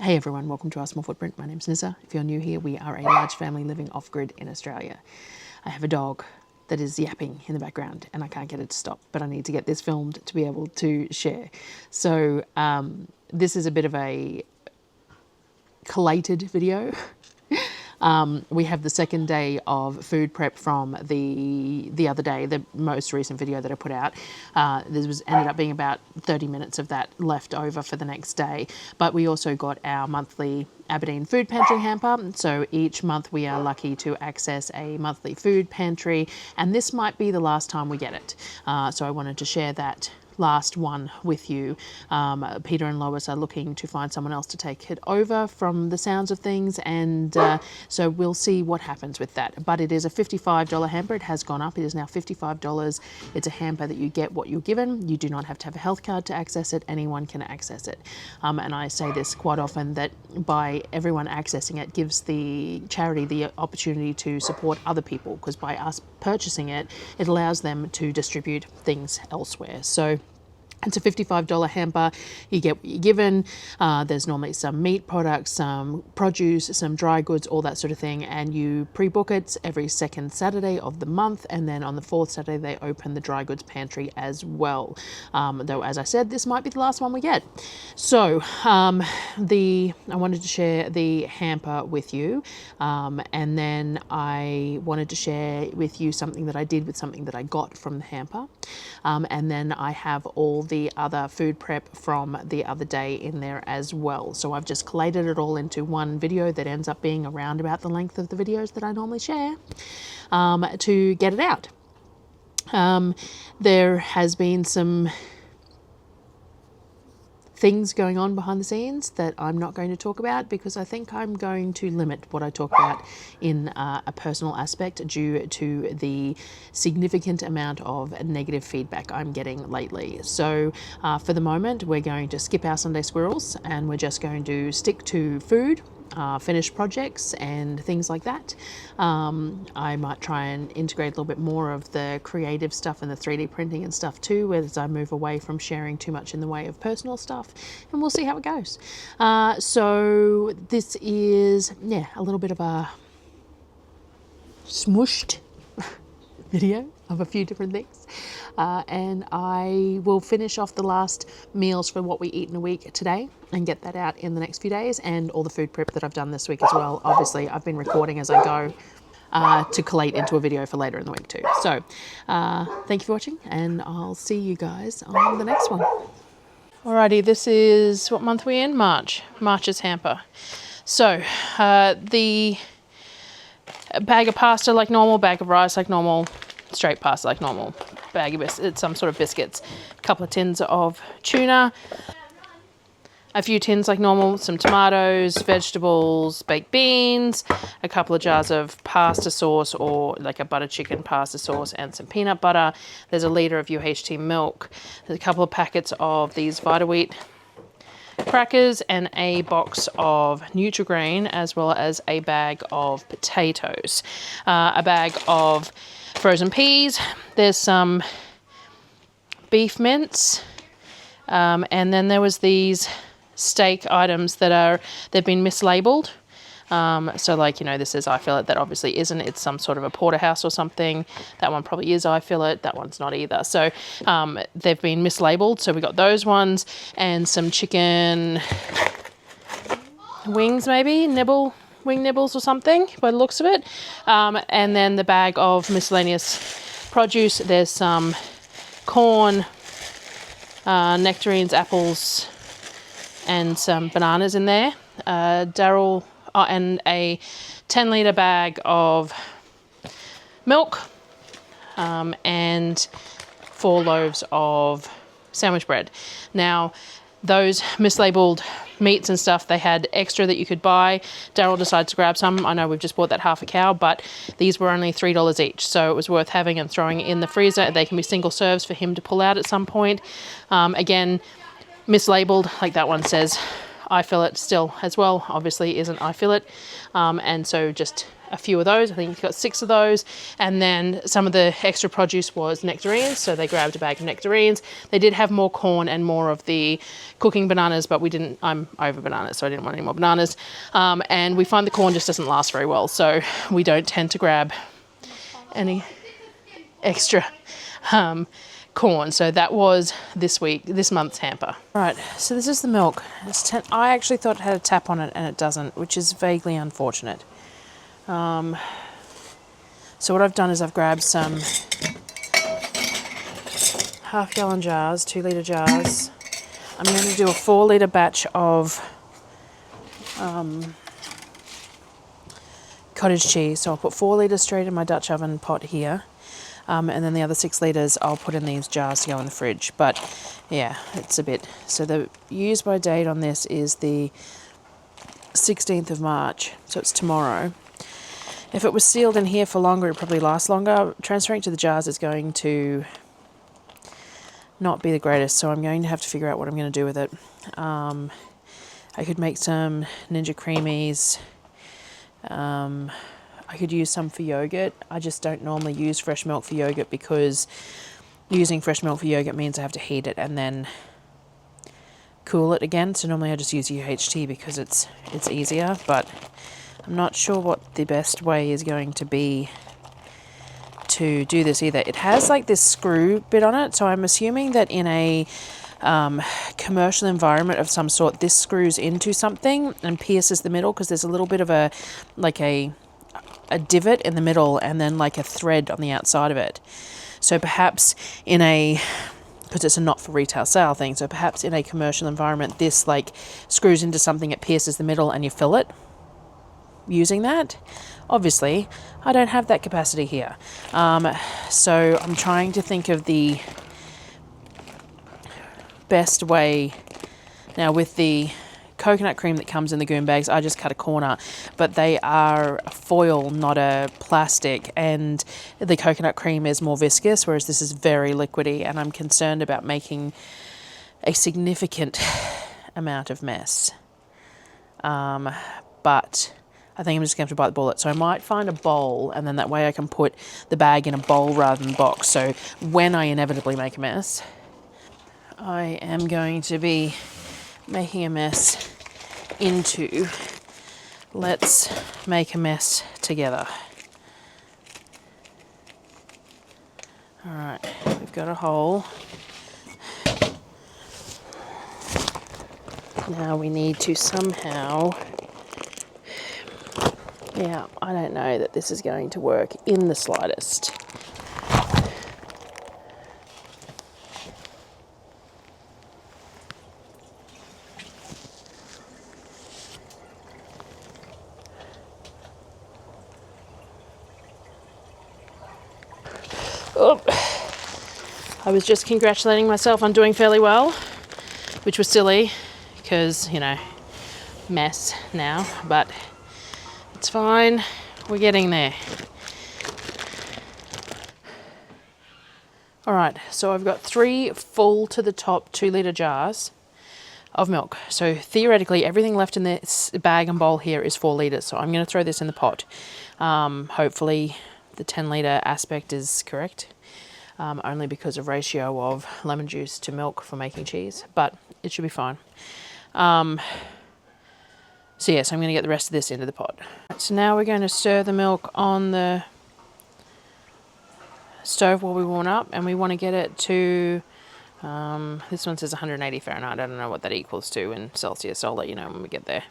Hey everyone, welcome to Our Small Footprint. My name's Nyssa. If you're new here, we are a large family living off-grid in Australia. I have a dog that is yapping in the background and I can't get it to stop, but I need to get this filmed to be able to share. So this is a bit of a collated video. We have the second day of food prep from the other day, the most recent video that I put out. Ended up being about 30 minutes of that left over for the next day. But we also got our monthly Aberdeen food pantry hamper. So each month we are lucky to access a monthly food pantry, and this might be the last time we get it. So I wanted to share that last one with you. Peter and Lois are looking to find someone else to take it over from the sounds of things, and so we'll see what happens with that. But it is a $55 hamper. It has gone up. It is now $55. It's a hamper that you get what you're given. You do not have to have a health card to access it. Anyone can access it. And I say this quite often, that by everyone accessing it gives the charity the opportunity to support other people, because by us purchasing it, it allows them to distribute things elsewhere. So it's a $55 hamper. You get what you're given. There's normally some meat products, some produce, some dry goods, all that sort of thing. And you pre-book it every second Saturday of the month. And then on the fourth Saturday, they open the dry goods pantry as well. Though, as I said, this might be the last one we get. So I wanted to share the hamper with you. And then I wanted to share with you something that I did with something that I got from the hamper. And then I have all the other food prep from the other day in there as well. So I've just collated it all into one video that ends up being around about the length of the videos that I normally share, to get it out. There has been some things going on behind the scenes that I'm not going to talk about, because I think I'm going to limit what I talk about in a personal aspect due to the significant amount of negative feedback I'm getting lately. So for the moment, we're going to skip our Sunday squirrels and we're just going to stick to food, finished projects and things like that. I might try and integrate a little bit more of the creative stuff and the 3D printing and stuff too, as I move away from sharing too much in the way of personal stuff, and we'll see how it goes. So this is, a little bit of a smooshed video of a few different things. And I will finish off the last meals for what we eat in a week today and get that out in the next few days, and all the food prep that I've done this week as well. Obviously, I've been recording as I go to collate into a video for later in the week too. So thank you for watching, and I'll see you guys on the next one. Alrighty, this is, what month we're in? March's hamper. So the bag of pasta like normal, bag of rice like normal, straight pasta like normal, bag of some sort of biscuits, a couple of tins of tuna, a few tins like normal, some tomatoes, vegetables, baked beans, a couple of jars of pasta sauce or like a butter chicken pasta sauce, and some peanut butter. There's a litre of UHT milk. There's a couple of packets of these Vita-Wheat crackers and a box of Nutri-Grain, as well as a bag of potatoes, a bag of frozen peas. There's some beef mince, and then there was these steak items that they've been mislabeled. So like, this is I fillet. That obviously isn't. It's some sort of a porterhouse or something. That one probably is I fillet. That one's not either. So they've been mislabeled. So we got those ones, and some chicken wings, maybe wing nibbles or something by the looks of it. And then the bag of miscellaneous produce. There's some corn, nectarines, apples, and some bananas in there. Darryl, and a 10-litre bag of milk, and 4 loaves of sandwich bread. Now, those mislabeled meats and stuff, they had extra that you could buy. Darryl decided to grab some. I know we've just bought that half a cow, but these were only $3 each, so it was worth having and throwing in the freezer. They can be single serves for him to pull out at some point. Again, mislabeled, like that one says eye fillet still as well, obviously isn't eye fillet. And so just a few of those. I think he got 6 of those. And then some of the extra produce was nectarines, so they grabbed a bag of nectarines. They did have more corn and more of the cooking bananas, but we didn't, I'm over bananas, so I didn't want any more bananas. And we find the corn just doesn't last very well, so we don't tend to grab any extra corn. So that was this month's hamper. Right, so this is the milk. I actually thought it had a tap on it and it doesn't, which is vaguely unfortunate. So what I've done is I've grabbed some half-gallon jars, 2-litre jars. I'm going to do a 4-litre batch of cottage cheese. So I'll put 4 litres straight in my Dutch oven pot here. And then the other 6 litres I'll put in these jars to go in the fridge. But yeah, it's a bit. So the use by date on this is the 16th of March. So it's tomorrow. If it was sealed in here for longer, it would probably last longer. Transferring to the jars is going to not be the greatest, so I'm going to have to figure out what I'm going to do with it. I could make some Ninja Creamies. I could use some for yogurt. I just don't normally use fresh milk for yogurt because using fresh milk for yogurt means I have to heat it and then cool it again. So normally I just use UHT because it's easier, but I'm not sure what the best way is going to be to do this either. It has like this screw bit on it, so I'm assuming that in a commercial environment of some sort, this screws into something and pierces the middle, because there's a little bit of a divot in the middle and then like a thread on the outside of it. So perhaps because it's a not for retail sale thing, so perhaps in a commercial environment, this like screws into something, it pierces the middle and you fill it using that. Obviously, I don't have that capacity here. So I'm trying to think of the best way. Now with the coconut cream that comes in the goon bags, I just cut a corner, but they are foil, not a plastic, and the coconut cream is more viscous, whereas this is very liquidy, and I'm concerned about making a significant amount of mess. But I think I'm just going to have to bite the bullet. So I might find a bowl, and then that way I can put the bag in a bowl rather than box. So when I inevitably make a mess, I am going to be making a mess into let's make a mess together. All right, we've got a hole. Now we need to somehow, yeah, I don't know that this is going to work in the slightest. Oh, I was just congratulating myself on doing fairly well, which was silly because, you know, mess now, but it's fine. We're getting there. All right, so I've got 3 full to the top 2-litre jars of milk. So theoretically, everything left in this bag and bowl here is 4 litres. So I'm going to throw this in the pot. Hopefully the 10-litre aspect is correct, only because of ratio of lemon juice to milk for making cheese, but it should be fine. So yes, I'm going to get the rest of this into the pot. So now we're going to stir the milk on the stove while we warm up, and we want to get it to, this one says 180 Fahrenheit. I don't know what that equals to in Celsius. I'll let you know when we get there.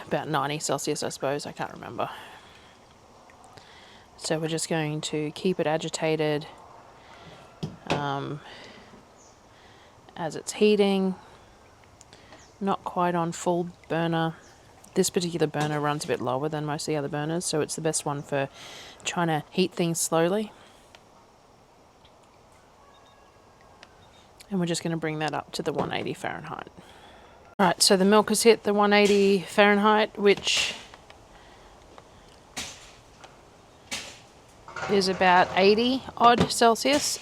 About 90 Celsius, I suppose. I can't remember. So we're just going to keep it agitated as it's heating. Not quite on full burner. This particular burner runs a bit lower than most of the other burners, so it's the best one for trying to heat things slowly. And we're just going to bring that up to the 180 Fahrenheit. Alright, so the milk has hit the 180 Fahrenheit, which is about 80 odd Celsius.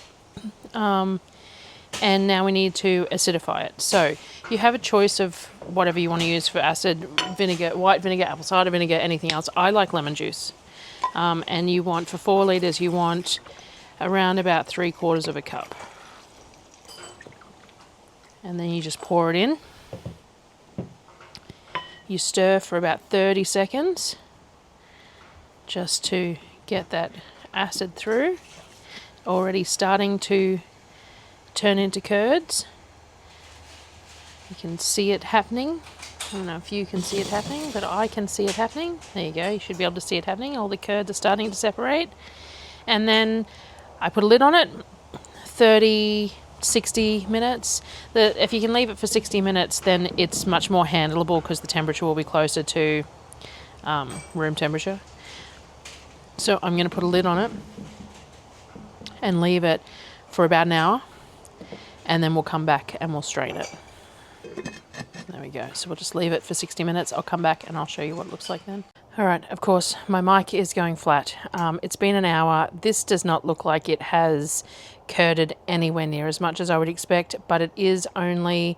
And now we need to acidify it. So you have a choice of whatever you want to use for acid: vinegar, white vinegar, apple cider vinegar, anything else. I like lemon juice. And you want, for 4 litres, you want around about 3/4 of a cup. And then you just pour it in. You stir for about 30 seconds just to get that acid through. Already starting to turn into curds. You can see it happening. I don't know if you can see it happening, but I can see it happening. There you go, you should be able to see it happening. All the curds are starting to separate. And then I put a lid on it, 60 minutes. If you can leave it for 60 minutes, then it's much more handleable because the temperature will be closer to room temperature. So I'm going to put a lid on it and leave it for about an hour, and then we'll come back and we'll strain it. There we go. So we'll just leave it for 60 minutes. I'll come back and I'll show you what it looks like then. All right, of course, my mic is going flat. It's been an hour. This does not look like it has curded anywhere near as much as I would expect, but it is only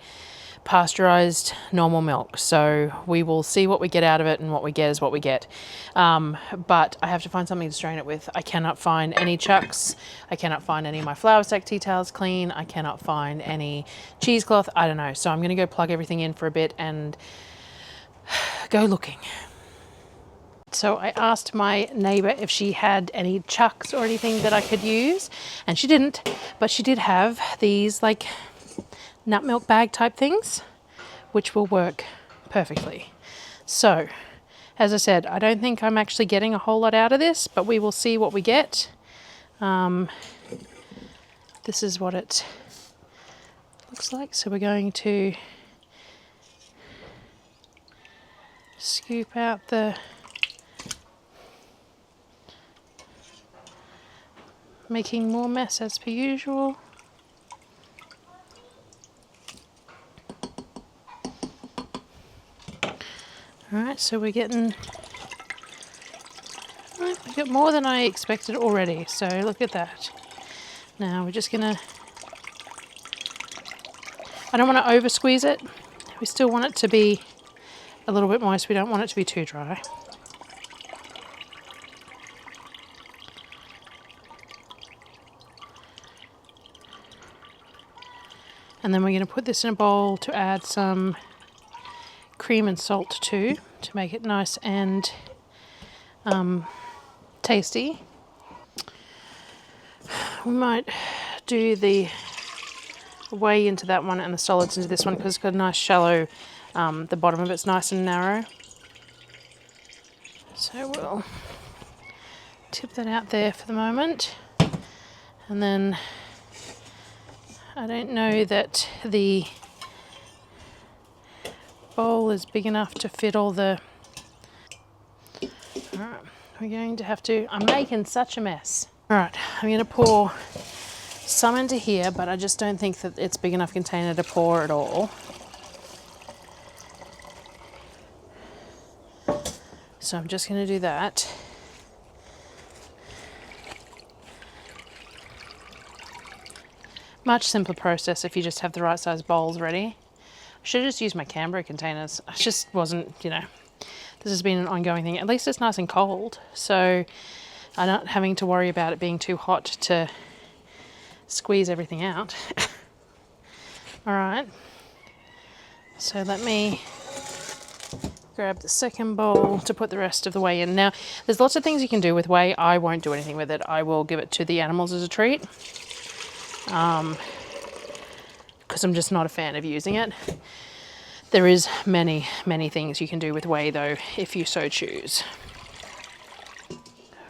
pasteurized normal milk. So we will see what we get out of it, and what we get is what we get. But I have to find something to strain it with. I cannot find any chucks. I cannot find any of my flour sack tea towels clean. I cannot find any cheesecloth. I don't know. So I'm going to go plug everything in for a bit and go looking. So I asked my neighbour if she had any chucks or anything that I could use, and she didn't, but she did have these like nut milk bag type things, which will work perfectly. So, as I said, I don't think I'm actually getting a whole lot out of this, but we will see what we get. This is what it looks like. So we're going to scoop out the making more mess as per usual. Alright, so we're getting, we got more than I expected already, so look at that. Now we're just gonna, I don't want to over squeeze it. We still want it to be a little bit moist. We don't want it to be too dry. And then we're going to put this in a bowl to add some cream and salt to make it nice and tasty. We might do the whey into that one and the solids into this one because it's got a nice shallow, the bottom of it's nice and narrow. So we'll tip that out there for the moment, and then I don't know that the bowl is big enough to fit all the... Alright, we're going to have to... I'm making such a mess. Alright, I'm going to pour some into here, but I just don't think that it's big enough container to pour it all. So I'm just going to do that. Much simpler process if you just have the right size bowls ready. I should have just used my Canberra containers. I just wasn't, you know, this has been an ongoing thing. At least it's nice and cold, so I'm not having to worry about it being too hot to squeeze everything out. All right, so let me grab the second bowl to put the rest of the whey in. Now, there's lots of things you can do with whey. I won't do anything with it. I will give it to the animals as a treat. Because I'm just not a fan of using it. There is many things you can do with whey though, if you so choose.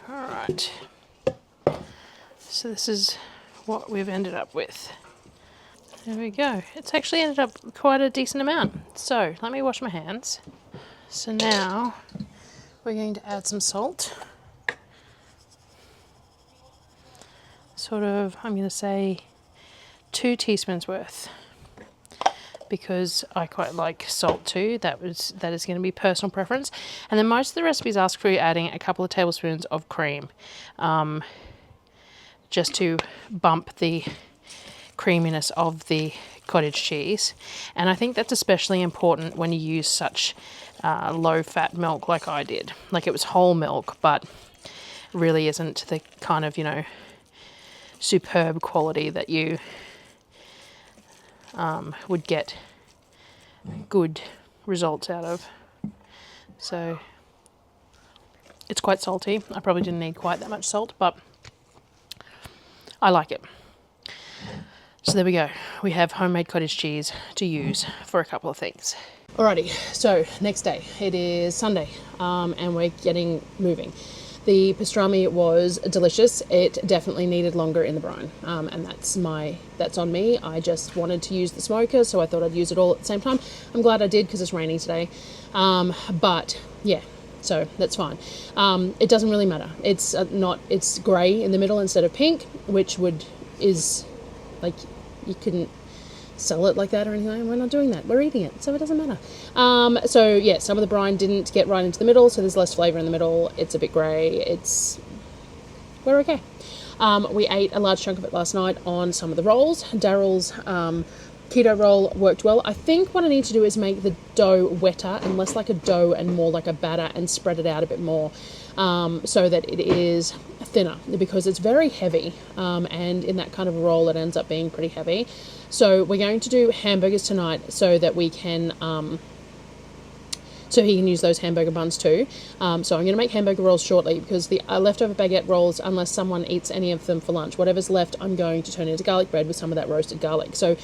Alright, so this is what we've ended up with. There we go. It's actually ended up quite a decent amount. So let me wash my hands. So now we're going to add some salt. Sort of, I'm going to say 2 teaspoons worth, because I quite like salt too. That is going to be personal preference. And then most of the recipes ask for you adding a couple of tablespoons of cream, just to bump the creaminess of the cottage cheese. And I think that's especially important when you use such low fat milk like I did. Like, it was whole milk, but really isn't the kind of, you know, superb quality that you would get good results out of. So it's quite salty. I probably didn't need quite that much salt, but I like it. So there we go. We have homemade cottage cheese to use for a couple of things. Alrighty, so next day. It is Sunday, and we're getting moving. The pastrami was delicious. It definitely needed longer in the brine, and that's on me. I just wanted to use the smoker, so I thought I'd use it all at the same time. I'm glad I did because it's raining today. But yeah, so that's fine. It doesn't really matter. It's it's grey in the middle instead of pink, which is like, you couldn't sell it like that or anything. We're not doing that. We're eating it, so it doesn't matter. So yeah, some of the brine didn't get right into the middle, so there's less flavour in the middle. It's a bit grey. We're okay. We ate a large chunk of it last night on some of the rolls. Darryl's keto roll worked well. I think what I need to do is make the dough wetter and less like a dough and more like a batter, and spread it out a bit more, so that it is thinner, because it's very heavy, and in that kind of a roll it ends up being pretty heavy. So we're going to do hamburgers tonight so that we can so he can use those hamburger buns too. So I'm going to make hamburger rolls shortly, because the leftover baguette rolls, unless someone eats any of them for lunch, whatever's left I'm going to turn into garlic bread with some of that roasted garlic. So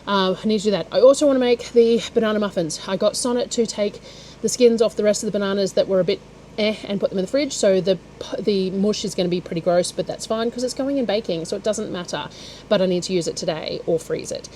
I need to do that. I also want to make the banana muffins. I got Sonnet to take the skins off the rest of the bananas that were a bit and put them in the fridge, so the mush is going to be pretty gross, but that's fine because it's going in baking, so it doesn't matter. But I need to use it today or freeze it.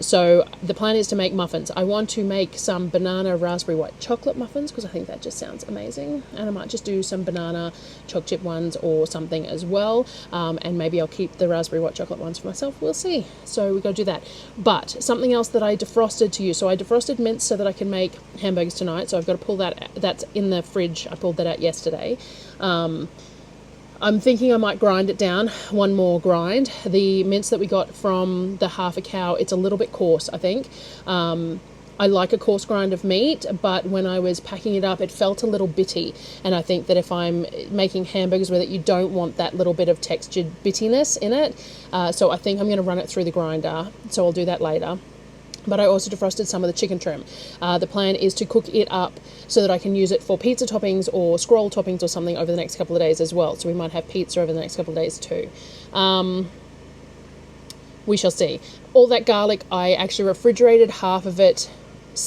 So the plan is to make muffins. I want to make some banana raspberry white chocolate muffins, because I think that just sounds amazing, and I might just do some banana choc chip ones or something as well, and maybe I'll keep the raspberry white chocolate ones for myself. We'll see. So we've got to do that. But something else that I defrosted to use, so I defrosted mince so that I can make hamburgers tonight, so I've got to pull that's in the fridge. I pulled that out yesterday. I'm thinking I might grind it down, one more grind. The mince that we got from the half a cow, it's a little bit coarse, I think. I like a coarse grind of meat, but when I was packing it up, it felt a little bitty, and I think that if I'm making hamburgers with it, you don't want that little bit of textured bittiness in it. So I think I'm going to run it through the grinder, so I'll do that later. But I also defrosted some of the chicken trim. The plan is to cook it up so that I can use it for pizza toppings or scroll toppings or something over the next couple of days as well. So we might have pizza over the next couple of days too. We shall see. All that garlic, I actually refrigerated half of it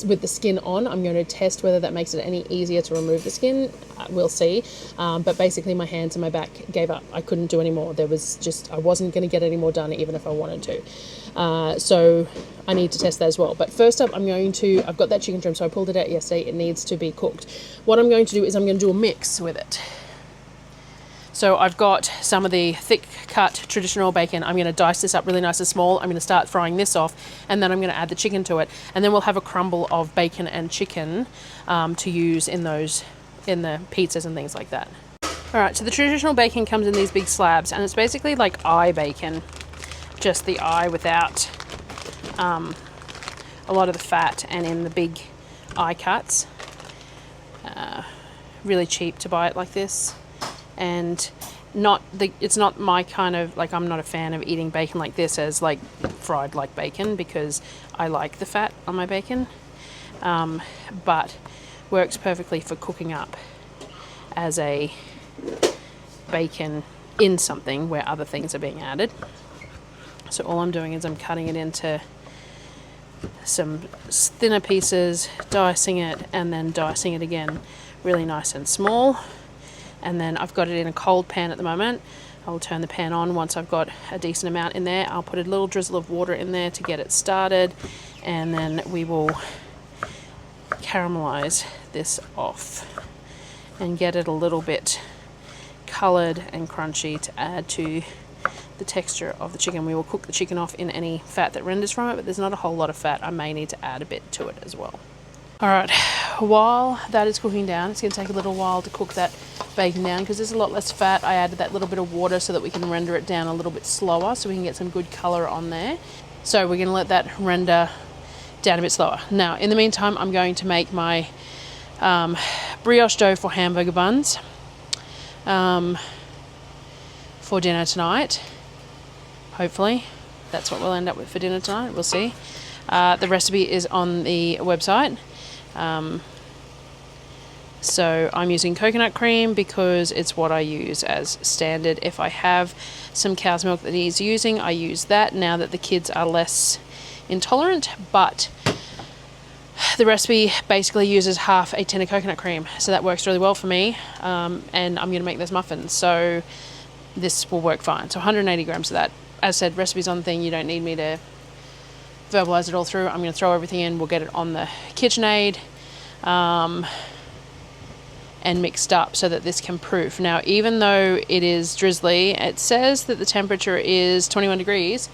with the skin on. I'm going to test whether that makes it any easier to remove the skin. We'll see. But basically my hands and my back gave up. I couldn't do any more. I wasn't going to get any more done even if I wanted to. So I need to test that as well. But first up, I've got that chicken trim, so I pulled it out yesterday. It needs to be cooked. What I'm going to do is I'm going to do a mix with it. So I've got some of the thick cut traditional bacon. I'm going to dice this up really nice and small. I'm going to start frying this off, and then I'm going to add the chicken to it. And then we'll have a crumble of bacon and chicken to use in the pizzas and things like that. All right, so the traditional bacon comes in these big slabs, and it's basically like eye bacon, just the eye without a lot of the fat, and in the big eye cuts. Really cheap to buy it like this. And it's not my kind of, like, I'm not a fan of eating bacon like this as like fried like bacon, because I like the fat on my bacon, but works perfectly for cooking up as a bacon in something where other things are being added. So all I'm doing is I'm cutting it into some thinner pieces, dicing it, and then dicing it again really nice and small. And then I've got it in a cold pan at the moment. I'll turn the pan on once I've got a decent amount in there. I'll put a little drizzle of water in there to get it started, and then we will caramelize this off and get it a little bit colored and crunchy to add to the texture of the chicken. We will cook the chicken off in any fat that renders from it, but there's not a whole lot of fat. I may need to add a bit to it as well. All right, while that is cooking down, it's going to take a little while to cook that bacon down because there's a lot less fat. I added that little bit of water so that we can render it down a little bit slower so we can get some good color on there. So we're going to let that render down a bit slower. Now, in the meantime, I'm going to make my brioche dough for hamburger buns for dinner tonight. Hopefully, that's what we'll end up with for dinner tonight. We'll see. The recipe is on the website. So I'm using coconut cream because it's what I use as standard. If I have some cow's milk that he's using, I use that now that the kids are less intolerant, but the recipe basically uses half a tin of coconut cream, so that works really well for me. And I'm going to make those muffins, so this will work fine. So 180 grams of that. As I said, recipe's on the thing, you don't need me to verbalize it all through. I'm going to throw everything in, we'll get it on the KitchenAid and mixed up so that this can proof. Now, even though it is drizzly, it says that the temperature is 21 degrees,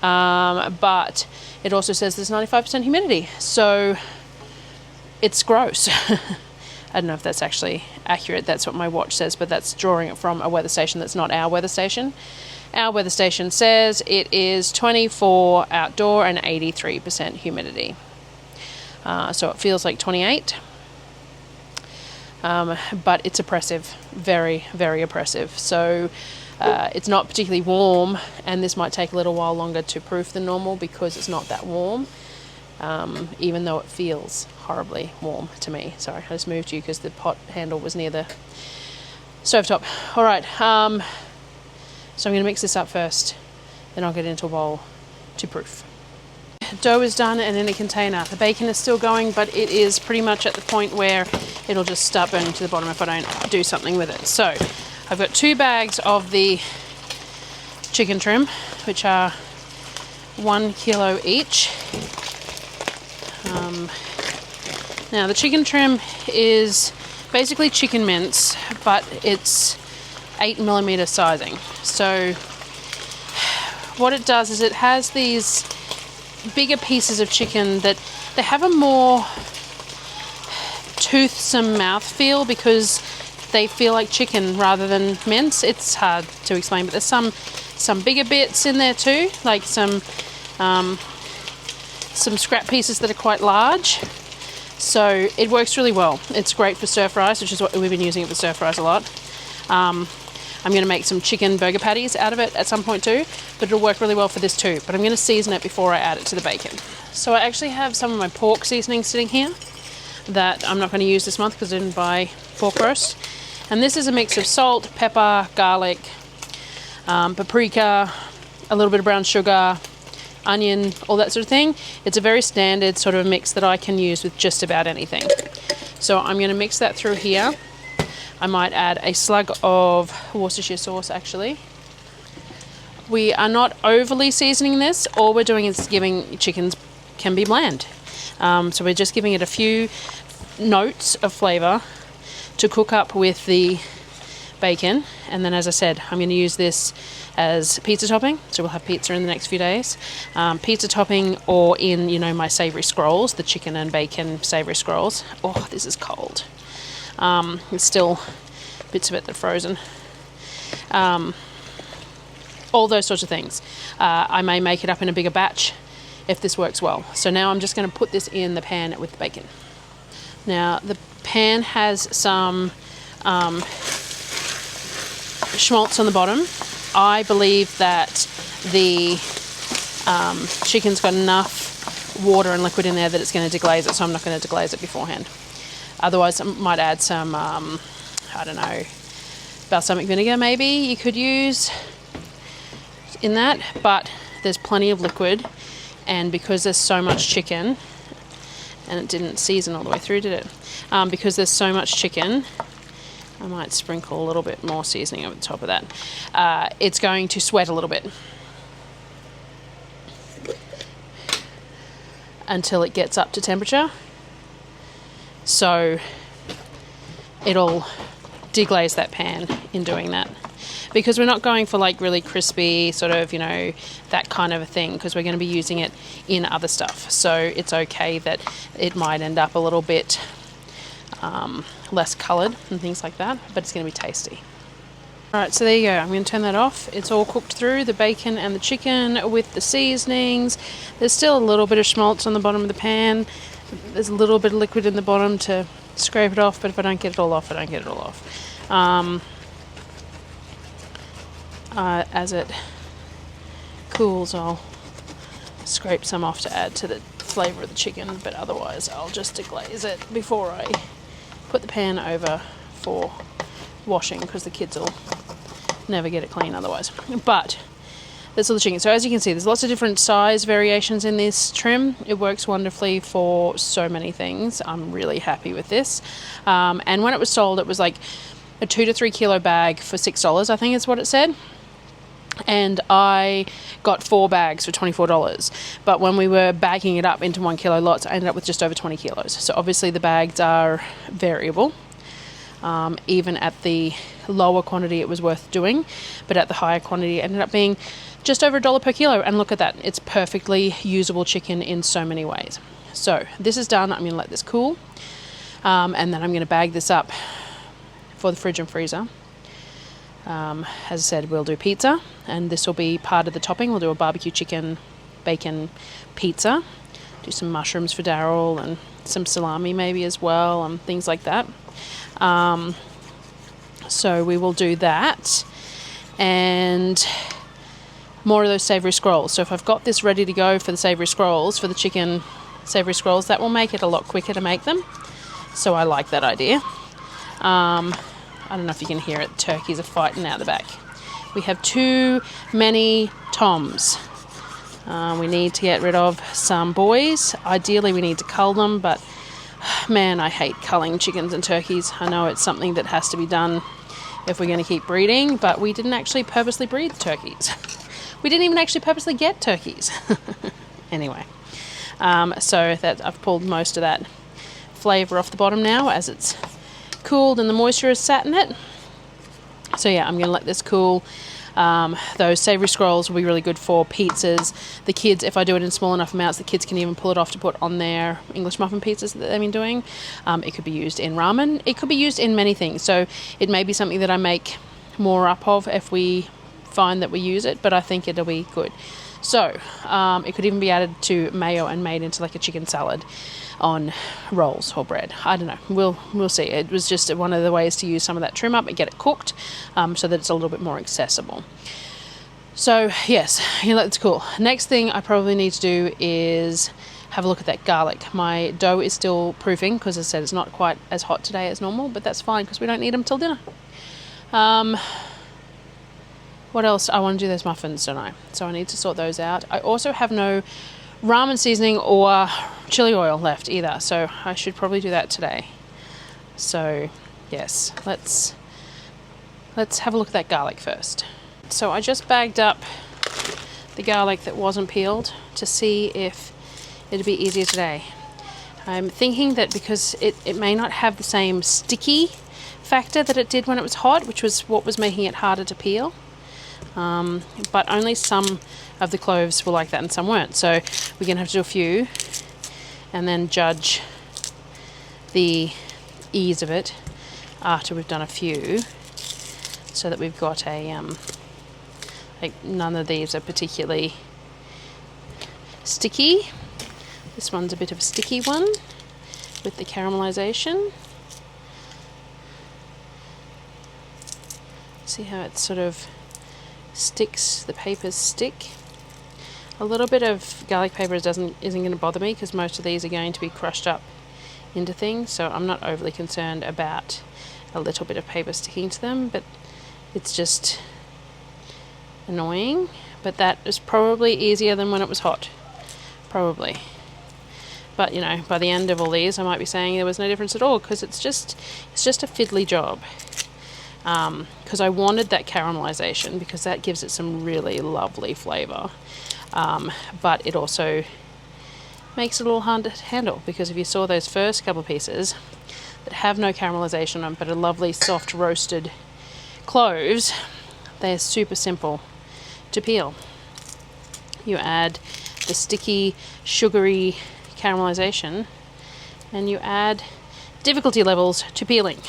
but it also says there's 95% humidity, so it's gross. I don't know if that's actually accurate. That's what my watch says, but that's drawing it from a weather station that's not our weather station. Our weather station says it is 24 outdoor and 83% humidity. So it feels like 28. But it's oppressive, very, very oppressive. So it's not particularly warm, and this might take a little while longer to proof than normal because it's not that warm, even though it feels horribly warm to me. Sorry, I just moved you because the pot handle was near the stovetop. All right, so I'm going to mix this up first, then I'll get into a bowl to proof. Dough is done and in a container. The bacon is still going, but it is pretty much at the point where it'll just start burning to the bottom if I don't do something with it. So I've got 2 bags of the chicken trim, which are 1 kilo each. Now the chicken trim is basically chicken mince, but it's 8mm sizing. So what it does is it has these bigger pieces of chicken that they have a more toothsome mouth feel because they feel like chicken rather than mince. It's hard to explain, but there's some bigger bits in there too, like some scrap pieces that are quite large. So it works really well. It's great for stir fries, which is what we've been using it for stir fries a lot. I'm going to make some chicken burger patties out of it at some point too, but it'll work really well for this too. But I'm going to season it before I add it to the bacon. So I actually have some of my pork seasoning sitting here that I'm not going to use this month because I didn't buy pork roast. And this is a mix of salt, pepper, garlic, paprika, a little bit of brown sugar, onion, all that sort of thing. It's a very standard sort of mix that I can use with just about anything. So I'm going to mix that through here. I might add a slug of Worcestershire sauce actually. We are not overly seasoning this. All we're doing is giving chickens can be bland. So we're just giving it a few notes of flavour to cook up with the bacon. And then, as I said, I'm going to use this as pizza topping. So we'll have pizza in the next few days. Pizza topping or in, you know, my savoury scrolls, the chicken and bacon savoury scrolls. Oh, this is cold. It's still bits of it that are frozen. All those sorts of things. I may make it up in a bigger batch if this works well. So now I'm just going to put this in the pan with the bacon. Now the pan has some schmaltz on the bottom. I believe that the chicken's got enough water and liquid in there that it's going to deglaze it, so I'm not going to deglaze it beforehand. Otherwise, I might add some, I don't know, balsamic vinegar maybe you could use in that, but there's plenty of liquid, and because there's so much chicken, and it didn't season all the way through, did it? Because there's so much chicken, I might sprinkle a little bit more seasoning over the top of that. It's going to sweat a little bit until it gets up to temperature. So it'll deglaze that pan in doing that, because we're not going for like really crispy sort of, you know, that kind of a thing, because we're going to be using it in other stuff. So it's okay that it might end up a little bit less coloured and things like that, but it's going to be tasty. Alright, so there you go. I'm going to turn that off. It's all cooked through, the bacon and the chicken with the seasonings. There's still a little bit of schmaltz on the bottom of the pan. There's a little bit of liquid in the bottom to scrape it off, but if I don't get it all off, I don't get it all off. As it cools, I'll scrape some off to add to the flavour of the chicken, but otherwise I'll just deglaze it before I put the pan over for washing, because the kids will never get it clean otherwise. But that's all the chicken. So as you can see, there's lots of different size variations in this trim. It works wonderfully for so many things. I'm really happy with this. And when it was sold, it was like a 2 to 3 kilo bag for $6, I think is what it said. And I got 4 bags for $24. But when we were bagging it up into 1 kilo lots, I ended up with just over 20 kilos. So obviously the bags are variable. Even at the lower quantity it was worth doing, but at the higher quantity it ended up being just over $1 per kilo. And look at that, it's perfectly usable chicken in so many ways. So this is done. I'm going to let this cool, and then I'm going to bag this up for the fridge and freezer. As I said, we'll do pizza, and this will be part of the topping. We'll do a barbecue chicken bacon pizza, do some mushrooms for Darryl and some salami maybe as well, and things like that. So we will do that, and more of those savoury scrolls. So if I've got this ready to go for the savoury scrolls, for the chicken savoury scrolls, that will make it a lot quicker to make them. So I like that idea. I don't know if you can hear it, turkeys are fighting out the back. We have too many toms. We need to get rid of some boys. Ideally we need to cull them, but man, I hate culling chickens and turkeys. I know it's something that has to be done if we're going to keep breeding, but we didn't actually purposely breed turkeys. We didn't even actually purposely get turkeys. Anyway, so that I've pulled most of that flavour off the bottom now as it's cooled and the moisture has sat in it. So yeah, I'm going to let this cool. Those savoury scrolls will be really good for pizzas. The kids, if I do it in small enough amounts, the kids can even pull it off to put on their English muffin pizzas that they've been doing. It could be used in ramen. It could be used in many things. So it may be something that I make more up of if we find that we use it, but I think it'll be good. So it could even be added to mayo and made into like a chicken salad on rolls or bread. I don't know. We'll see. It was just one of the ways to use some of that trim up and get it cooked, so that it's a little bit more accessible. So yes, that's cool. Next thing I probably need to do is have a look at that garlic. My dough is still proofing because, as I said, it's not quite as hot today as normal, but that's fine because we don't need them till dinner. What else? I want to do those muffins, don't I? So I need to sort those out. I also have no ramen seasoning or chili oil left either, so I should probably do that today. So yes, let's have a look at that garlic first. So I just bagged up the garlic that wasn't peeled to see if it'd be easier today. I'm thinking that because it may not have the same sticky factor that it did when it was hot, which was what was making it harder to peel. But only some of the cloves were like that and some weren't. So we're going to have to do a few and then judge the ease of it after we've done a few, so that we've got a, like none of these are particularly sticky. This one's a bit of a sticky one with the caramelization. See how it sort of sticks, the papers stick. A little bit of garlic paper isn't going to bother me because most of these are going to be crushed up into things, so I'm not overly concerned about a little bit of paper sticking to them, but it's just annoying. But that is probably easier than when it was hot, probably. But you know, by the end of all these I might be saying there was no difference at all, because it's just a fiddly job. Because I wanted that caramelization because that gives it some really lovely flavour, but it also makes it a little hard to handle, because if you saw those first couple of pieces that have no caramelization on them but are lovely soft roasted cloves, they're super simple to peel. You add the sticky sugary caramelization and you add difficulty levels to peeling.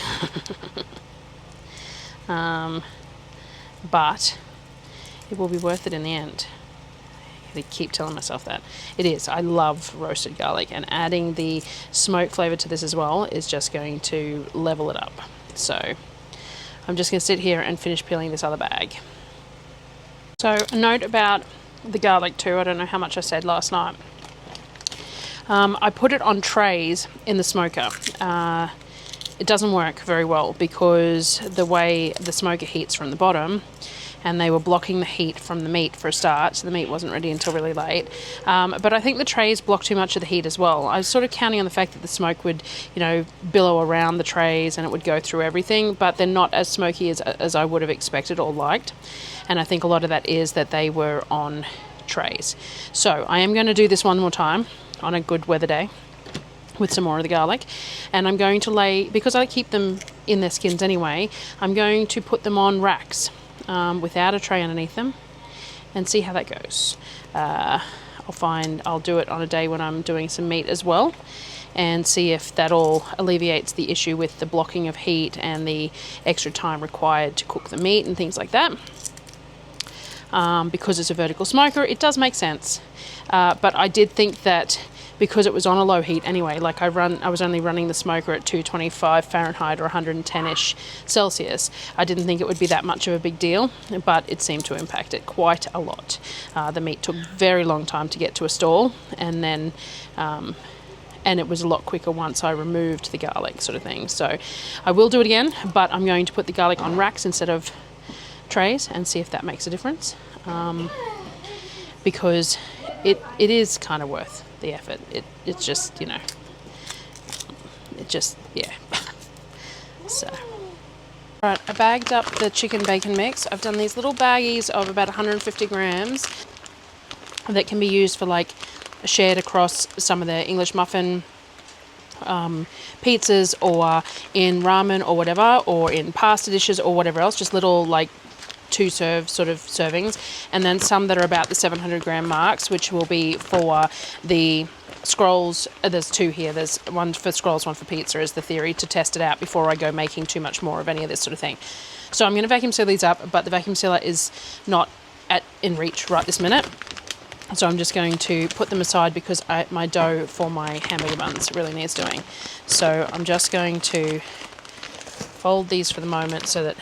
but it will be worth it in the end. I keep telling myself that. It is. I love roasted garlic, and adding the smoke flavour to this as well is just going to level it up. So I'm just going to sit here and finish peeling this other bag. So a note about the garlic too, I don't know how much I said last night. I put it on trays in the smoker. It doesn't work very well because the way the smoker heats from the bottom, and they were blocking the heat from the meat for a start, so the meat wasn't ready until really late. But I think the trays block too much of the heat as well. I was sort of counting on the fact that the smoke would, you know, billow around the trays and it would go through everything, but they're not as smoky as I would have expected or liked. And I think a lot of that is that they were on trays. So I am going to do this one more time on a good weather day with some more of the garlic, and I'm going to lay, because I keep them in their skins anyway, I'm going to put them on racks without a tray underneath them and see how that goes. I'll do it on a day when I'm doing some meat as well, and see if that all alleviates the issue with the blocking of heat and the extra time required to cook the meat and things like that. Because it's a vertical smoker, it does make sense. But I did think that because it was on a low heat anyway, like I was only running the smoker at 225 Fahrenheit or 110-ish Celsius, I didn't think it would be that much of a big deal, but it seemed to impact it quite a lot. The meat took a very long time to get to a stall, and then and it was a lot quicker once I removed the garlic, sort of thing. So I will do it again, but I'm going to put the garlic on racks instead of trays and see if that makes a difference, because it is kind of worth the effort. It's just, you know, yeah. So right, I bagged up the chicken bacon mix. I've done these little baggies of about 150 grams that can be used for, like, shared across some of the English muffin pizzas, or in ramen or whatever, or in pasta dishes or whatever else, just little, like, 2-serve sort of servings, and then some that are about the 700 gram marks, which will be for the scrolls. There's two here. There's one for scrolls, one for pizza, is the theory, to test it out before I go making too much more of any of this sort of thing. So I'm going to vacuum seal these up, but the vacuum sealer is not in reach right this minute. So I'm just going to put them aside because my dough for my hamburger buns really needs doing. So I'm just going to fold these for the moment so that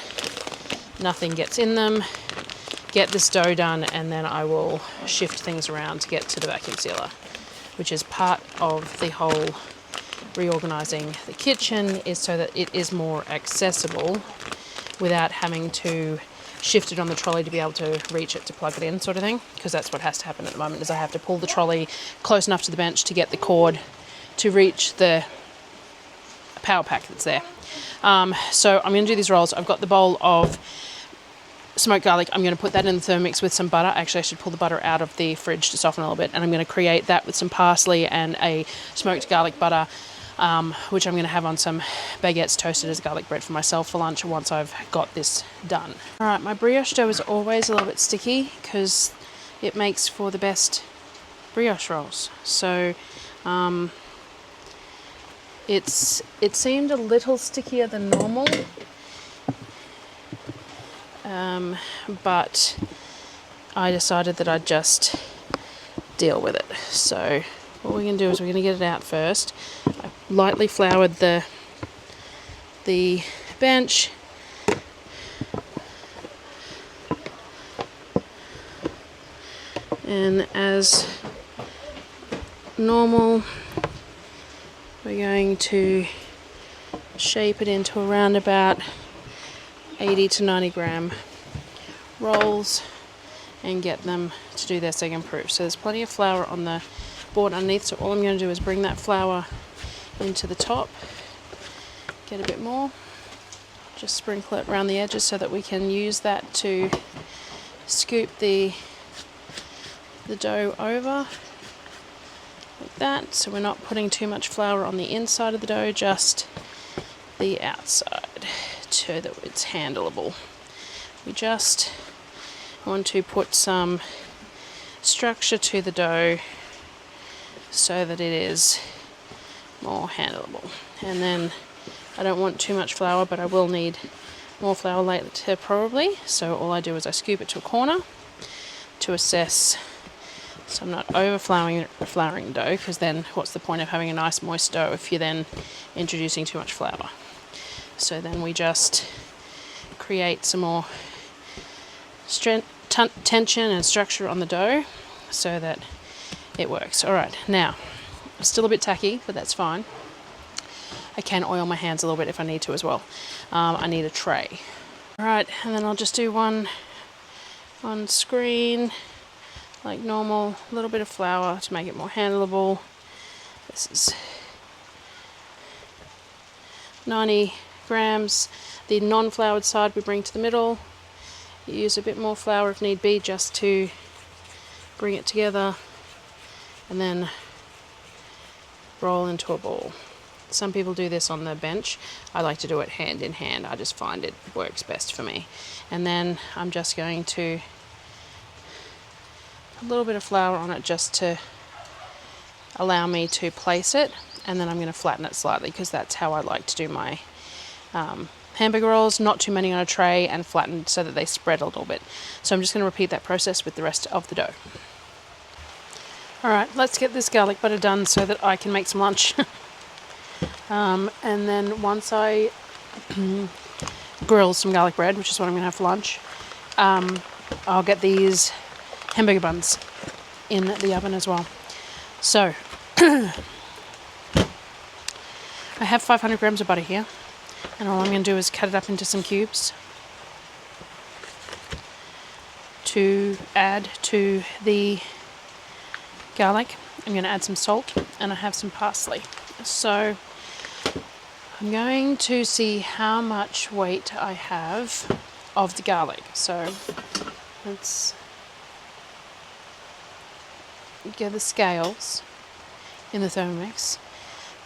nothing gets in them, get this dough done, and then I will shift things around to get to the vacuum sealer, which is part of the whole reorganizing the kitchen, is so that it is more accessible without having to shift it on the trolley to be able to reach it to plug it in, sort of thing, because that's what has to happen at the moment, is I have to pull the trolley close enough to the bench to get the cord to reach the power pack that's there. So I'm going to do these rolls. I've got the bowl of smoked garlic. I'm going to put that in the Thermomix with some butter. Actually, I should pull the butter out of the fridge to soften a little bit, and I'm going to create that with some parsley and a smoked garlic butter, which I'm going to have on some baguettes toasted as garlic bread for myself for lunch once I've got this done. All right, my brioche dough is always a little bit sticky because it makes for the best brioche rolls. So it seemed a little stickier than normal, but I decided that I'd just deal with it. So what we're going to do is we're going to get it out first. I lightly floured the bench, and as normal we're going to shape it into around about 80 to 90 gram rolls and get them to do their second proof. So there's plenty of flour on the board underneath, so all I'm going to do is bring that flour into the top, get a bit more, just sprinkle it around the edges so that we can use that to scoop the dough over like that, so we're not putting too much flour on the inside of the dough, just the outside, so that it's handleable. We just want to put some structure to the dough so that it is more handleable. And then I don't want too much flour, but I will need more flour later probably. So all I do is I scoop it to a corner to assess, so I'm not over flouring dough, because then what's the point of having a nice moist dough if you're then introducing too much flour. So then we just create some more tension and structure on the dough so that it works. All right, now it's still a bit tacky, but that's fine. I can oil my hands a little bit if I need to as well. I need a tray. All right, and then I'll just do one screen like normal, a little bit of flour to make it more handleable. This is 90 grams. The non-floured side we bring to the middle. You use a bit more flour if need be, just to bring it together, and then roll into a ball. Some people do this on the bench. I like to do it hand in hand. I just find it works best for me. And then I'm just going to put a little bit of flour on it just to allow me to place it, and then I'm going to flatten it slightly because that's how I like to do my hamburger rolls. Not too many on a tray, and flattened so that they spread a little bit. So I'm just going to repeat that process with the rest of the dough. Alright, let's get this garlic butter done so that I can make some lunch. And then once I grill some garlic bread, which is what I'm going to have for lunch, I'll get these hamburger buns in the oven as well. So I have 500 grams of butter here, and all I'm going to do is cut it up into some cubes to add to the garlic. I'm going to add some salt, and I have some parsley. So I'm going to see how much weight I have of the garlic. So let's get the scales in the Thermomix,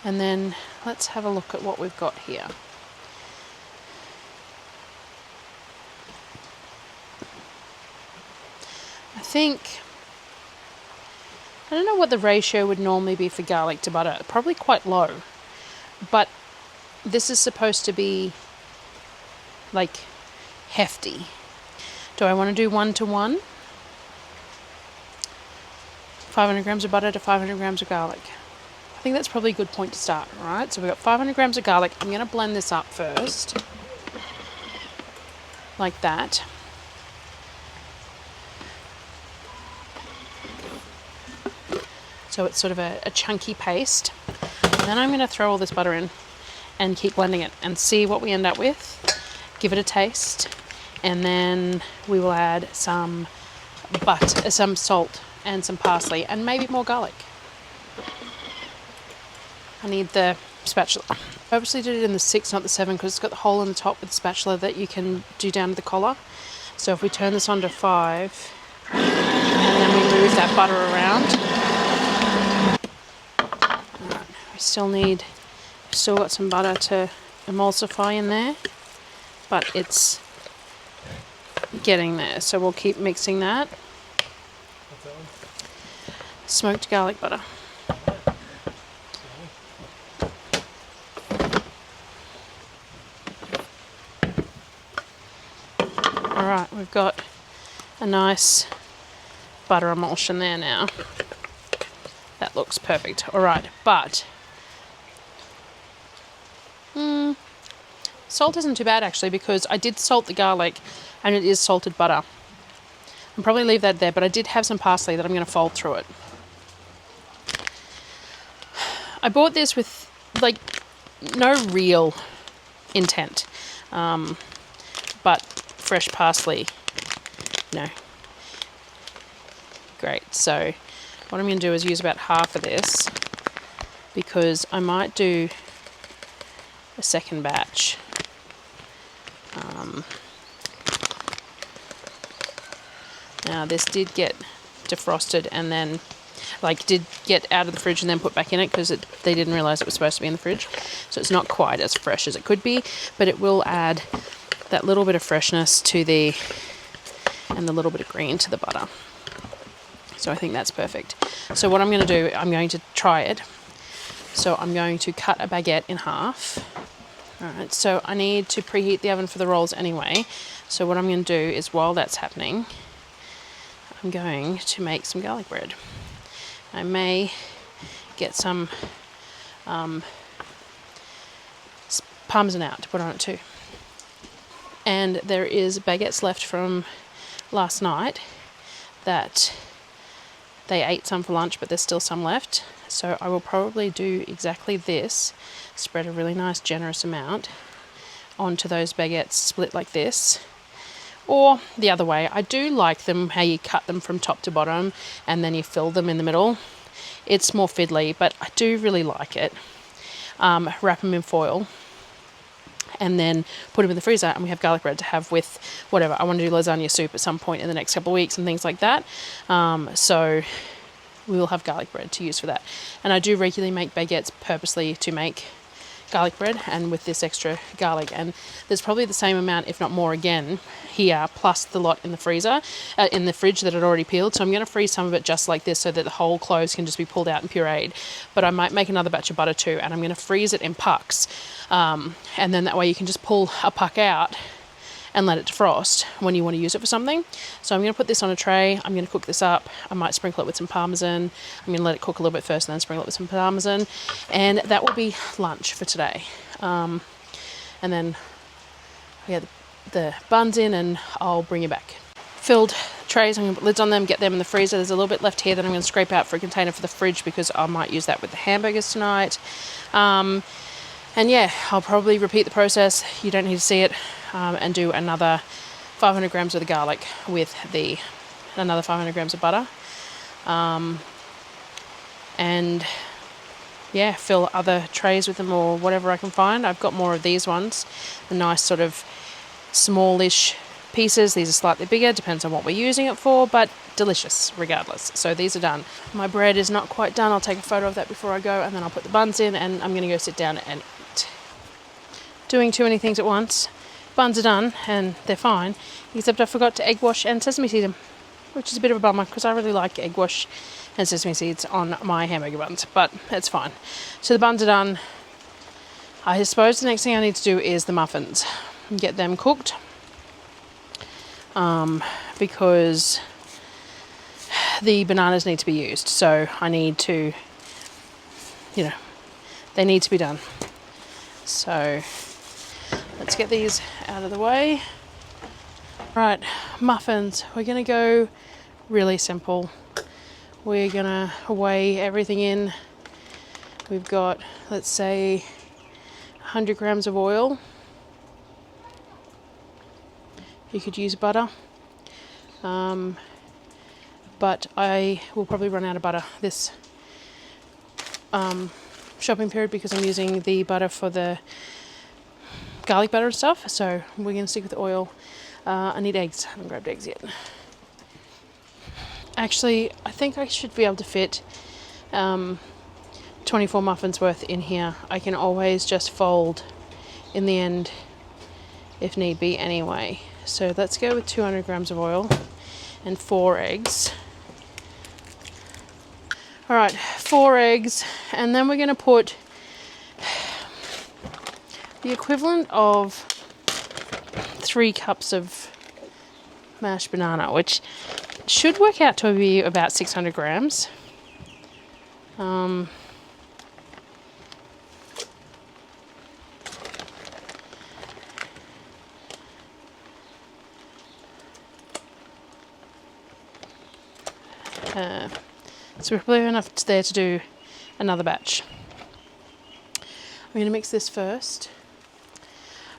and then let's have a look at what we've got here. I don't know what the ratio would normally be for garlic to butter. Probably quite low, but this is supposed to be like hefty. Do I want to do 1-to-1? 500 grams of butter to 500 grams of garlic. I think that's probably a good point to start, right? So we've got 500 grams of garlic. I'm going to blend this up first, like that. So it's sort of a chunky paste. And then I'm going to throw all this butter in and keep blending it and see what we end up with. Give it a taste, and then we will add some salt and some parsley, and maybe more garlic. I need the spatula. I obviously did it in the 6, not the 7, because it's got the hole in the top with the spatula that you can do down to the collar. So if we turn this on to 5, and then we move that butter around. We still got some butter to emulsify in there, but it's getting there. So we'll keep mixing that. Smoked garlic butter. Alright, we've got a nice butter emulsion there now. That looks perfect. Alright, but salt isn't too bad actually, because I did salt the garlic and it is salted butter. I'll probably leave that there, but I did have some parsley that I'm going to fold through it. I bought this with like no real intent, but fresh parsley, no. Great, so what I'm going to do is use about half of this, because I might do a second batch. Now this did get defrosted and then did get out of the fridge and then put back in it, because they didn't realize it was supposed to be in the fridge, so it's not quite as fresh as it could be, but it will add that little bit of freshness to and the little bit of green to the butter. So I think that's perfect. So what I'm going to do, I'm going to try it. So I'm going to cut a baguette in half. Alright, so I need to preheat the oven for the rolls anyway. So what I'm going to do is, while that's happening, I'm going to make some garlic bread. I may get some parmesan out to put on it too. And there is baguettes left from last night that they ate some for lunch, but there's still some left. So I will probably do exactly this, spread a really nice generous amount onto those baguettes, split like this, or the other way. I do like them how you cut them from top to bottom and then you fill them in the middle. It's more fiddly, but I do really like it. Wrap them in foil and then put them in the freezer, and we have garlic bread to have with whatever. I want to do lasagna soup at some point in the next couple of weeks and things like that. So we will have garlic bread to use for that. And I do regularly make baguettes purposely to make garlic bread, and with this extra garlic, and there's probably the same amount, if not more again here, plus the lot in the freezer, in the fridge that I'd already peeled. So I'm going to freeze some of it just like this so that the whole cloves can just be pulled out and pureed. But I might make another batch of butter too, and I'm going to freeze it in pucks, and then that way you can just pull a puck out and let it defrost when you want to use it for something. So I'm going to put this on a tray. I'm going to cook this up. I might sprinkle it with some parmesan. I'm going to let it cook a little bit first and then sprinkle it with some parmesan. And that will be lunch for today. And then we get the buns in and I'll bring you back. Filled trays, I'm going to put lids on them, get them in the freezer. There's a little bit left here that I'm going to scrape out for a container for the fridge because I might use that with the hamburgers tonight. And yeah, I'll probably repeat the process. You don't need to see it. And do another 500 grams of the garlic with another 500 grams of butter. And yeah, fill other trays with them or whatever I can find. I've got more of these ones, the nice sort of smallish pieces. These are slightly bigger, depends on what we're using it for, but delicious regardless. So these are done. My bread is not quite done. I'll take a photo of that before I go, and then I'll put the buns in, and I'm going to go sit down and eat. Doing too many things at once. Buns are done and they're fine, except I forgot to egg wash and sesame seed them, which is a bit of a bummer because I really like egg wash and sesame seeds on my hamburger buns, but it's fine. So the buns are done. I suppose the next thing I need to do is the muffins, get them cooked, because the bananas need to be used. So I need to, they need to be done. So let's get these out of the way. Right, muffins. We're going to go really simple. We're going to weigh everything in. We've got, let's say, 100 grams of oil. You could use butter. But I will probably run out of butter this shopping period because I'm using the butter for the garlic butter and stuff, so we're going to stick with oil. I need eggs. I haven't grabbed eggs yet. Actually, I think I should be able to fit 24 muffins worth in here. I can always just fold in the end if need be anyway. So let's go with 200 grams of oil and 4 eggs. All right, 4 eggs, and then we're going to put the equivalent of 3 cups of mashed banana, which should work out to be about 600 grams. So we're probably enough there to do another batch. I'm going to mix this first.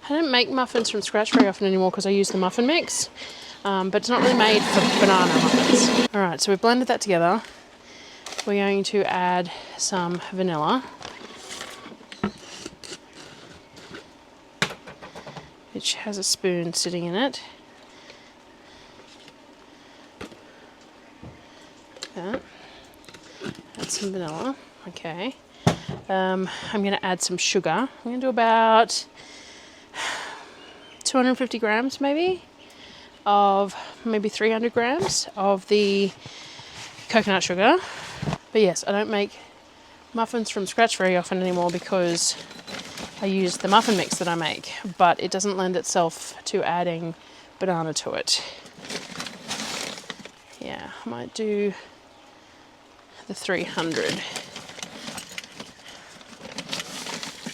I don't make muffins from scratch very often anymore because I use the muffin mix, but it's not really made for banana muffins. All right, so we've blended that together. We're going to add some vanilla, which has a spoon sitting in it. Add some vanilla. Okay. I'm going to add some sugar. I'm going to do about 250 grams maybe of maybe 300 grams of the coconut sugar. But yes, I don't make muffins from scratch very often anymore because I use the muffin mix that I make, but it doesn't lend itself to adding banana to it. Yeah, I might do the 300.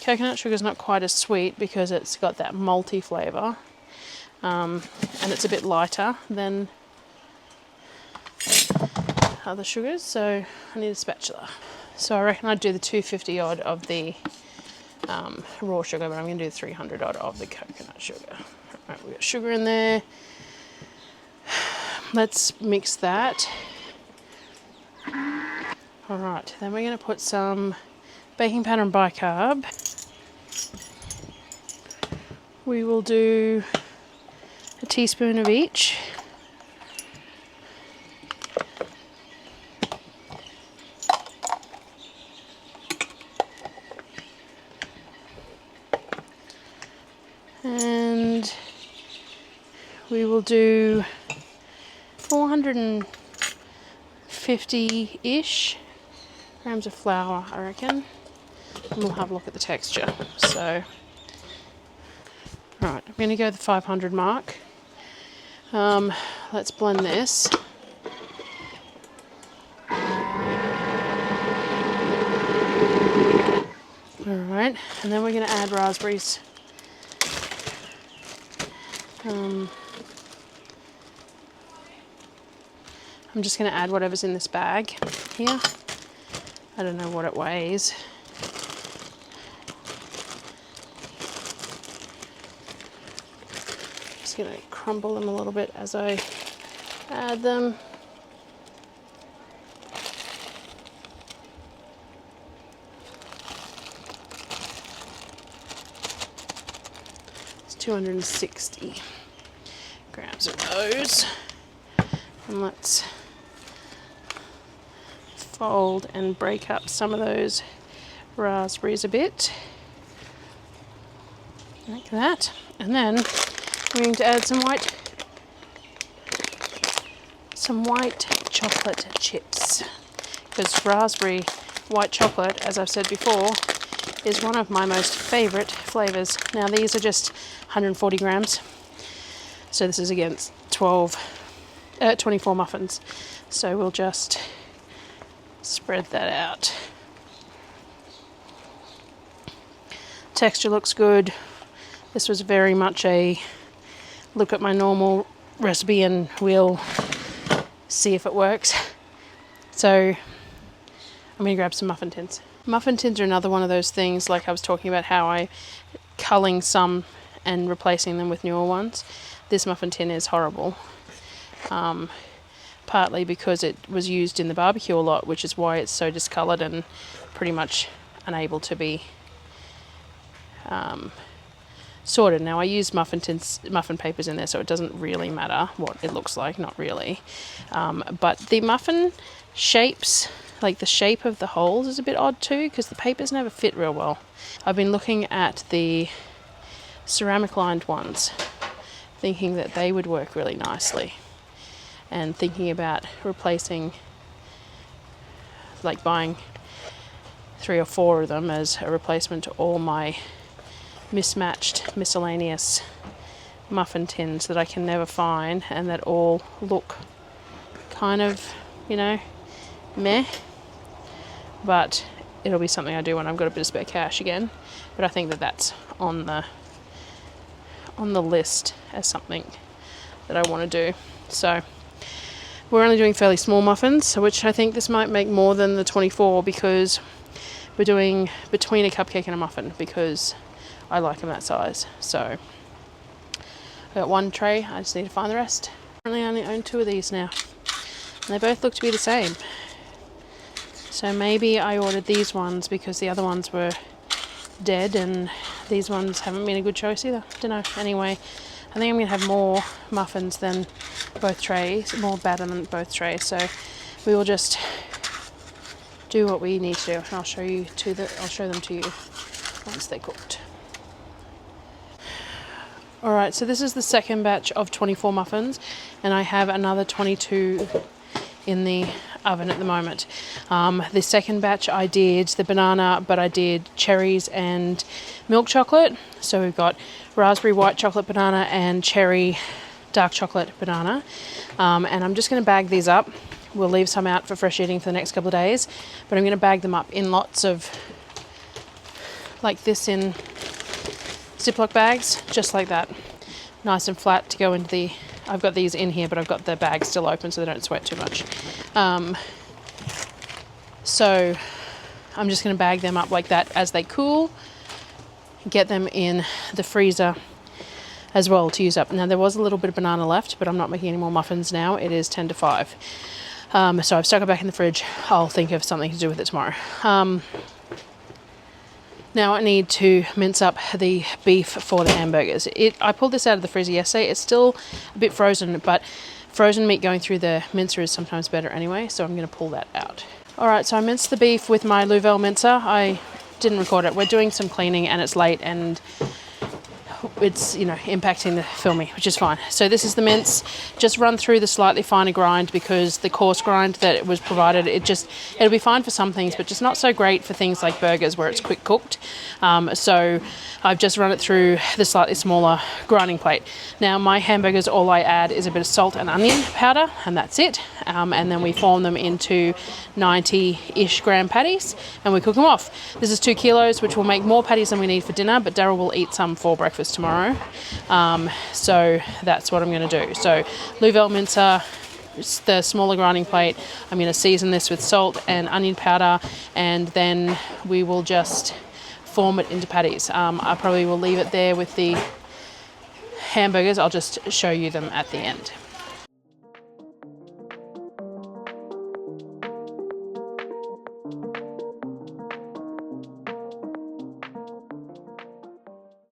Coconut sugar is not quite as sweet because it's got that malty flavour, and it's a bit lighter than other sugars, so I need a spatula. So I reckon I'd do the 250 odd of the raw sugar, but I'm going to do the 300 odd of the coconut sugar. Right, we've got sugar in there. Let's mix that. Alright, then we're going to put some baking powder and bicarb. We will do a teaspoon of each. And we will do 450-ish grams of flour, I reckon. And we'll have a look at the texture. So, right, I'm going to go the 500 mark. Let's blend this. Alright, and then we're going to add raspberries. I'm just going to add whatever's in this bag here. I don't know what it weighs. Just going to crumble them a little bit as I add them. It's 260 grams of those. And let's fold and break up some of those raspberries a bit, like that. And then we're going to add some white chocolate chips, because raspberry white chocolate, as I've said before, is one of my most favourite flavours. Now these are just 140 grams, so this is against 24 muffins, so we'll just spread that out. Texture looks good. This was very much a look at my normal recipe and we'll see if it works. So I'm going to grab some muffin tins. Muffin tins are another one of those things, like I was talking about how I culling some and replacing them with newer ones. This muffin tin is horrible. Partly because it was used in the barbecue a lot, which is why it's so discoloured and pretty much unable to be sorted. Now I use muffin papers in there, so it doesn't really matter what it looks like, not really. But the muffin shapes, like the shape of the holes is a bit odd too, because the papers never fit real well. I've been looking at the ceramic lined ones, thinking that they would work really nicely, and thinking about replacing, like buying 3 or 4 of them as a replacement to all my mismatched miscellaneous muffin tins that I can never find and that all look kind of, you know, meh. But it'll be something I do when I've got a bit of spare cash again. But I think that that's on the list as something that I want to do. So we're only doing fairly small muffins, which I think this might make more than the 24, because we're doing between a cupcake and a muffin, because I like them that size. So I got one tray, I just need to find the rest. I currently only own 2 of these now, and they both look to be the same. So maybe I ordered these ones because the other ones were dead, and these ones haven't been a good choice either. Don't know. Anyway, I think I'm going to have more muffins than both trays, more batter than both trays. So we will just do what we need to do, and I'll show them to you once they're cooked. Alright, so this is the second batch of 24 muffins, and I have another 22 in the oven at the moment. The second batch I did the banana, but I did cherries and milk chocolate. So we've got raspberry white chocolate banana and cherry dark chocolate banana. And I'm just going to bag these up. We'll leave some out for fresh eating for the next couple of days, but I'm going to bag them up in lots of, like this, in Ziploc bags, just like that. Nice and flat to go into the, I've got these in here, but I've got the bag still open so they don't sweat too much. So I'm just going to bag them up like that as they cool, get them in the freezer as well to use up. Now there was a little bit of banana left, but I'm not making any more muffins now. It is 10 to 5. So I've stuck it back in the fridge. I'll think of something to do with it tomorrow. Now I need to mince up the beef for the hamburgers. I pulled this out of the freezer yesterday. It's still a bit frozen, but frozen meat going through the mincer is sometimes better anyway, so I'm going to pull that out. All right, so I minced the beef with my Louvel mincer. I didn't record it. We're doing some cleaning and it's late and it's, you know, impacting the filming, which is fine. So this is the mince. Just run through the slightly finer grind because the coarse grind that was provided, it'll be fine for some things, but just not so great for things like burgers where it's quick cooked. So I've just run it through the slightly smaller grinding plate. Now my hamburgers, all I add is a bit of salt and onion powder, and that's it. And then we form them into 90-ish gram patties and we cook them off. This is 2 kilos, which will make more patties than we need for dinner, but Darryl will eat some for breakfast tomorrow. So that's what I'm going to do. So Louvel mincer, the smaller grinding plate. I'm going to season this with salt and onion powder, and then we will just form it into patties. I probably will leave it there with the hamburgers. I'll just show you them at the end.